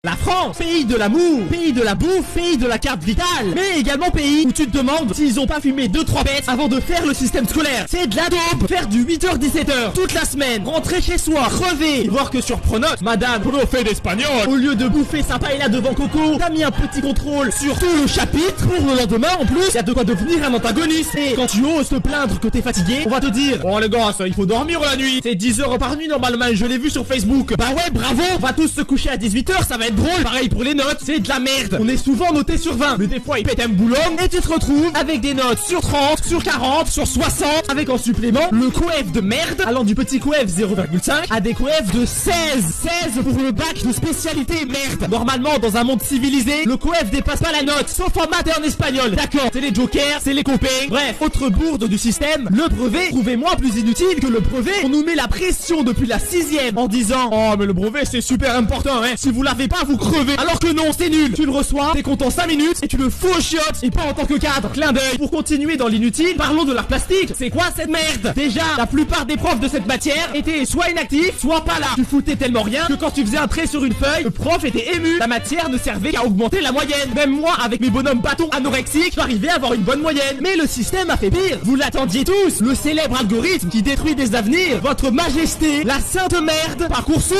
La France, pays de l'amour, pays de la bouffe, pays de la carte vitale, mais également pays où tu te demandes s'ils ont pas fumé 2-3 bêtes avant de faire le système scolaire. C'est de la dope. Faire du 8h-17h toute la semaine, rentrer chez soi, crever, voir que sur Pronote, madame, prof d'espagnol, au lieu de bouffer sympa et là devant Coco, t'as mis un petit contrôle sur tout le chapitre pour le lendemain en plus, y a de quoi devenir un antagoniste. Et quand tu oses te plaindre que t'es fatigué, on va te dire, oh les gars, il faut dormir la nuit, c'est 10 heures par nuit normalement, je l'ai vu sur Facebook. Bah ouais, bravo, on va tous se coucher à 18h, ça va être drôle. Pareil pour les notes, c'est de la merde. On est souvent noté sur 20, mais des fois il pète un boulot et tu te retrouves avec des notes sur 30, sur 40, sur 60, avec en supplément le coef de merde, allant du petit coef 0,5 à des coefs de 16 pour le bac de spécialité merde. Normalement dans un monde civilisé, le coef dépasse pas la note, sauf en maths et en espagnol. D'accord, c'est les jokers, c'est les copains. Bref, autre bourde du système, le brevet, trouvez-moi plus inutile que le brevet. On nous met la pression depuis la 6ème en disant, oh mais le brevet c'est super important hein, si vous l'avez pas vous crevez. Alors que non, c'est nul. Tu le reçois, t'es content 5 minutes et tu le fous aux chiottes, et pas en tant que cadre. Clin d'œil. Pour continuer dans l'inutile, parlons de l'art plastique. C'est quoi cette merde? Déjà, la plupart des profs de cette matière étaient soit inactifs, soit pas là. Tu foutais tellement rien que quand tu faisais un trait sur une feuille, le prof était ému. La matière ne servait qu'à augmenter la moyenne. Même moi, avec mes bonhommes bâtons anorexiques, j'arrivais à avoir une bonne moyenne. Mais le système a fait pire. Vous l'attendiez tous. Le célèbre algorithme qui détruit des avenirs. Votre majesté, la sainte merde. Parcoursup.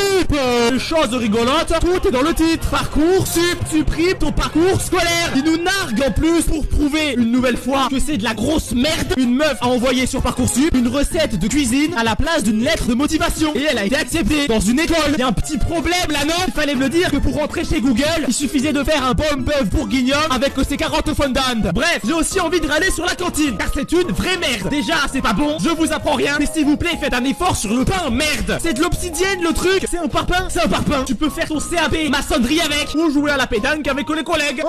Chose rigolote, tout est dans le titre. Parcoursup supprime ton parcours scolaire. Il nous nargue en plus pour prouver une nouvelle fois que c'est de la grosse merde. Une meuf a envoyé sur Parcoursup une recette de cuisine à la place d'une lettre de motivation. Et elle a été acceptée dans une école. Il y a un petit problème là, non? Il fallait me le dire que pour rentrer chez Google, il suffisait de faire un bon bœuf bourguignon avec ses carottes fondantes. Bref, j'ai aussi envie de râler sur la cantine, car c'est une vraie merde. Déjà, c'est pas bon, je vous apprends rien, mais s'il vous plaît, faites un effort sur le pain, merde. C'est de l'obsidienne le truc. C'est un parpaing. C'est un parpaing. Tu peux faire ton CAP maçonnerie avec, ou jouer à la pétanque avec les collègues.